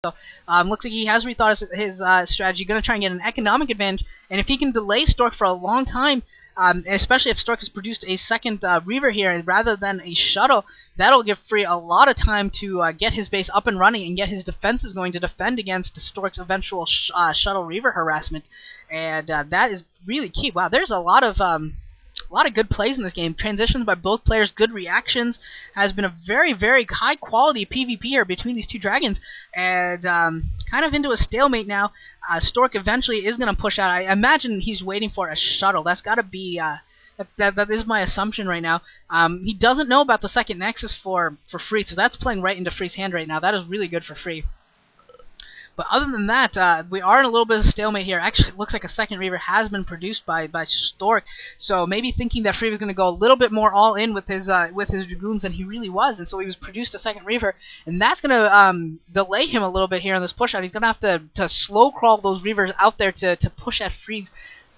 So looks like he has rethought his strategy, going to try and get an economic advantage, and if he can delay Stork for a long time, especially if Stork has produced a second Reaver here rather than a shuttle, that'll give Free a lot of time to get his base up and running and get his defenses going to defend against Stork's eventual shuttle Reaver harassment, and that is really key. Wow, there's a lot of good plays in this game. Transitions by both players, good reactions. Has been a very, very high quality PvP here between these two dragons, and kind of into a stalemate now. Stork eventually is going to push out. I imagine he's waiting for a shuttle. That's got to be that is my assumption right now. He doesn't know about the second Nexus for Free, so that's playing right into Free's hand right now. That is really good for Free. But other than that, we are in a little bit of stalemate here. Actually, it looks like a second Reaver has been produced by Stork, so maybe thinking that Free was going to go a little bit more all in with his Dragoons than he really was, and so he was produced a second Reaver, and that's going to delay him a little bit here on this push out. He's going to have to slow crawl those Reavers out there to push at Free's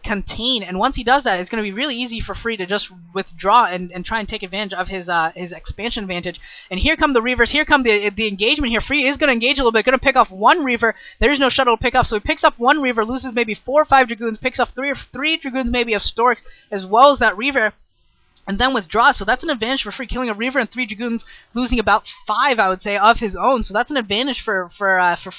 contain, and once he does that, it's going to be really easy for Free to just withdraw and try and take advantage of his expansion advantage. And here come the Reavers, here come the engagement here. Free is going to engage a little bit, going to pick off one Reaver. There's no shuttle to pick up, so he picks up one Reaver, loses maybe 4 or 5 Dragoons, picks up three Dragoons maybe of Storks, as well as that Reaver, and then withdraws. So that's an advantage for Free, killing a Reaver and 3 Dragoons, losing about 5, I would say, of his own. So that's an advantage for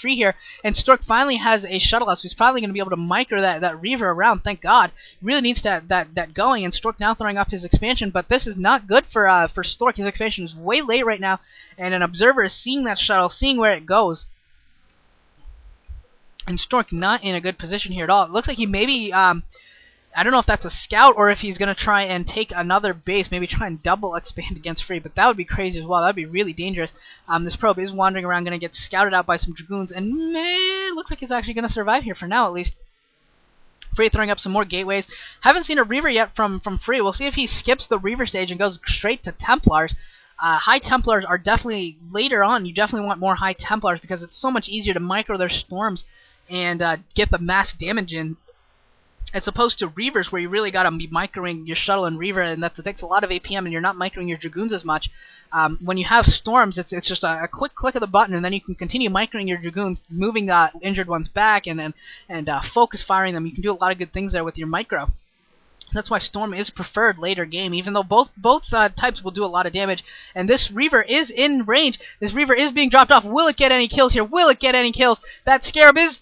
Free here. And Stork finally has a shuttle out, so he's probably going to be able to micro that Reaver around. Thank God. Really needs that going. And Stork now throwing up his expansion, but this is not good for Stork. His expansion is way late right now, and an observer is seeing that shuttle, seeing where it goes. And Stork not in a good position here at all. It looks like he maybe I don't know if that's a scout or if he's going to try and take another base, maybe try and double expand against Free, but that would be crazy as well. That would be really dangerous. This probe is wandering around, going to get scouted out by some Dragoons, and it looks like he's actually going to survive here for now at least. Free throwing up some more gateways. Haven't seen a Reaver yet from Free. We'll see if he skips the Reaver stage and goes straight to Templars. High Templars are definitely later on. You definitely want more High Templars because it's so much easier to micro their storms and get the mass damage in, as opposed to Reavers, where you really got to be microing your shuttle and Reaver, and that takes a lot of APM, and you're not microing your Dragoons as much. When you have Storms, it's just a quick click of the button, and then you can continue microing your Dragoons, moving injured ones back, and focus firing them. You can do a lot of good things there with your micro. That's why Storm is preferred later game, even though both types will do a lot of damage. And this Reaver is in range. This Reaver is being dropped off. Will it get any kills here? Will it get any kills? That Scarab is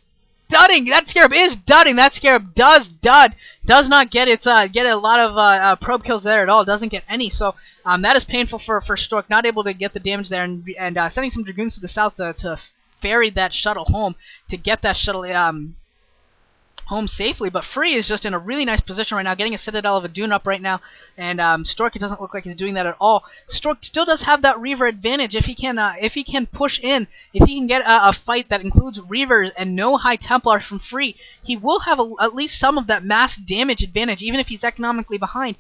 dudding. That Scarab is dudding. That Scarab does dud. Does not get a lot of probe kills there at all. Doesn't get any. So that is painful for Stork. Not able to get the damage there, and sending some Dragoons to the south to ferry that shuttle home to get that shuttle home safely. But Free is just in a really nice position right now, getting a Citadel of a Dune up right now, and Stork, it doesn't look like he's doing that at all. Stork still does have that Reaver advantage if he can push in, if he can get a fight that includes Reavers and no High Templars from Free. He will have at least some of that mass damage advantage, even if he's economically behind.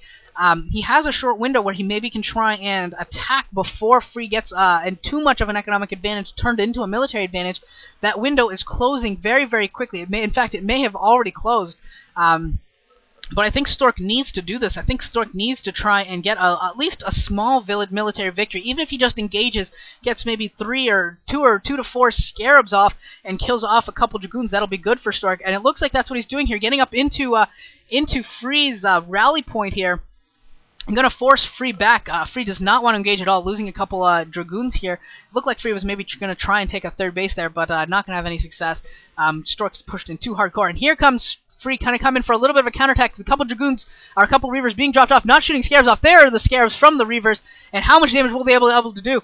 He has a short window where he maybe can try and attack before Free gets and too much of an economic advantage turned into a military advantage. That window is closing very, very quickly. In fact, it may have already closed. But I think Stork needs to do this. I think Stork needs to try and get at least a small village military victory. Even if he just engages, gets maybe 2 to 4 Scarabs off, and kills off a couple Dragoons, that'll be good for Stork. And it looks like that's what he's doing here, getting up into Free's rally point here. I'm going to force Free back. Free does not want to engage at all, losing a couple Dragoons here. Looked like Free was maybe going to try and take a third base there, but not going to have any success. Stork's pushed in too hardcore, and here comes Free kind of coming for a little bit of a counterattack. A couple Dragoons, or a couple Reavers being dropped off, not shooting Scarabs off. There are the Scarabs from the Reavers, and how much damage will they be able to do?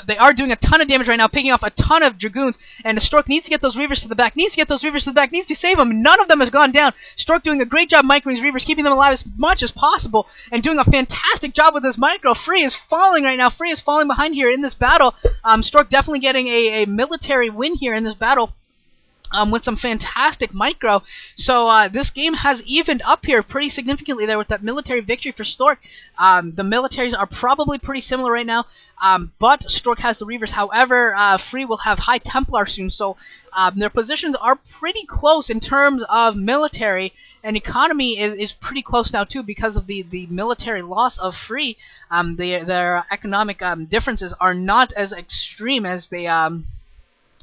They are doing a ton of damage right now, picking off a ton of Dragoons, and Stork needs to get those Reavers to the back, needs to save them. None of them has gone down. Stork doing a great job microing his Reavers, keeping them alive as much as possible, and doing a fantastic job with his micro. Free is falling right now. Free is falling behind here in this battle. Stork definitely getting a military win here in this battle. With some fantastic micro. So this game has evened up here pretty significantly there with that military victory for Stork. The militaries are probably pretty similar right now, but Stork has the Reavers. However, Free will have High Templar soon, so their positions are pretty close in terms of military, and economy is pretty close now too because of the military loss of Free. Their economic differences are not as extreme as they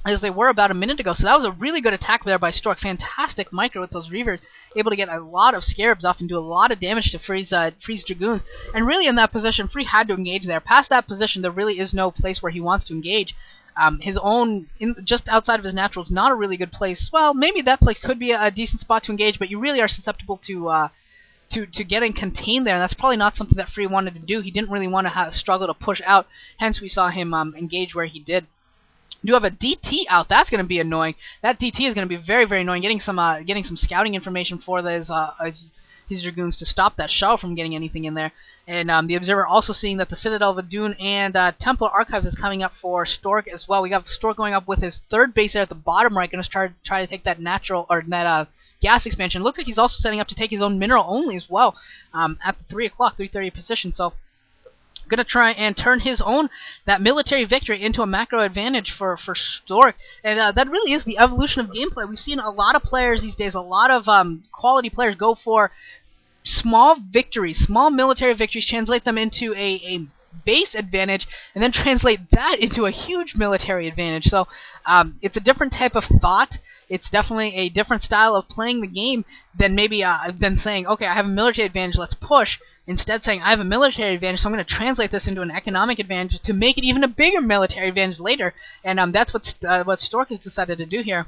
as they were about a minute ago. So that was a really good attack there by Stork. Fantastic micro with those Reavers, able to get a lot of Scarabs off and do a lot of damage to Free's Dragoons. And really in that position, Free had to engage there. Past that position, there really is no place where he wants to engage. His own, just outside of his natural, is not a really good place. Well, maybe that place could be a decent spot to engage, but you really are susceptible to getting contained there, and that's probably not something that Free wanted to do. He didn't really want to struggle to push out, hence we saw him engage where he did. You have a DT out. That's going to be annoying. That DT is going to be very, very annoying. Getting some scouting information for his Dragoons to stop that shuttle from getting anything in there. And the Observer also seeing that the Citadel of Adun and Templar Archives is coming up for Stork as well. We got Stork going up with his third base there at the bottom right, going to try to take that natural, or that gas expansion. Looks like he's also setting up to take his own mineral only as well at the 3:30 position. So going to try and turn his own, that military victory, into a macro advantage for Stork. And that really is the evolution of gameplay. We've seen a lot of players these days, a lot of quality players go for small victories, small military victories, translate them into a base advantage, and then translate that into a huge military advantage. So it's a different type of thought. It's definitely a different style of playing the game than maybe than saying, okay, I have a military advantage, let's push. Instead saying, I have a military advantage, so I'm going to translate this into an economic advantage to make it even a bigger military advantage later. And that's what Stork has decided to do here.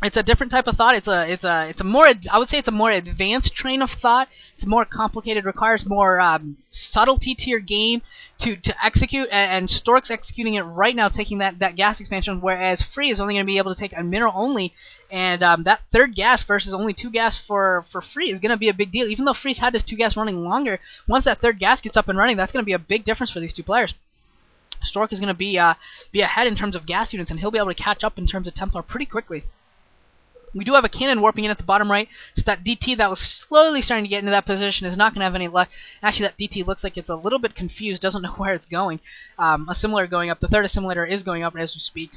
It's a different type of thought. It's a more, I would say it's a more advanced train of thought. It's more complicated, requires more subtlety to your game to execute, and Stork's executing it right now, taking that gas expansion, whereas Free is only going to be able to take a mineral only, and that third gas versus only 2 gas for Free is going to be a big deal. Even though Free's had his 2 gas running longer, once that third gas gets up and running, that's going to be a big difference for these two players. Stork is going to be ahead in terms of gas units, and he'll be able to catch up in terms of Templar pretty quickly. We do have a cannon warping in at the bottom right, so that DT that was slowly starting to get into that position is not going to have any luck. Actually, that DT looks like it's a little bit confused, doesn't know where it's going. Assimilator going up. The third assimilator is going up as we speak.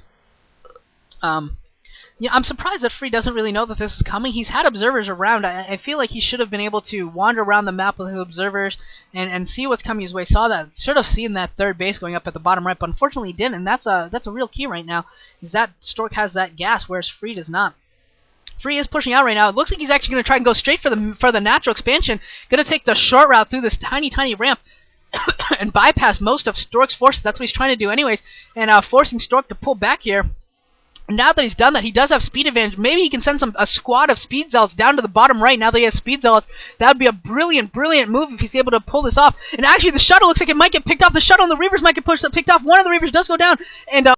Yeah, I'm surprised that Free doesn't really know that this is coming. He's had observers around. I feel like he should have been able to wander around the map with his observers and see what's coming his way. Should have seen that third base going up at the bottom right, but unfortunately he didn't, and that's a real key right now, is that Stork has that gas, whereas Free does not. Free is pushing out right now. It looks like he's actually going to try and go straight for the natural expansion. Going to take the short route through this tiny ramp and bypass most of Stork's forces. That's what he's trying to do anyways, and forcing Stork to pull back here. Now that he's done that, he does have speed advantage. Maybe he can send a squad of speed zealots down to the bottom right. Now that he has speed zealots, that would be a brilliant move if he's able to pull this off. And actually, the shuttle looks like it might get picked off. The shuttle and the Reavers might get picked off. One of the Reavers does go down, and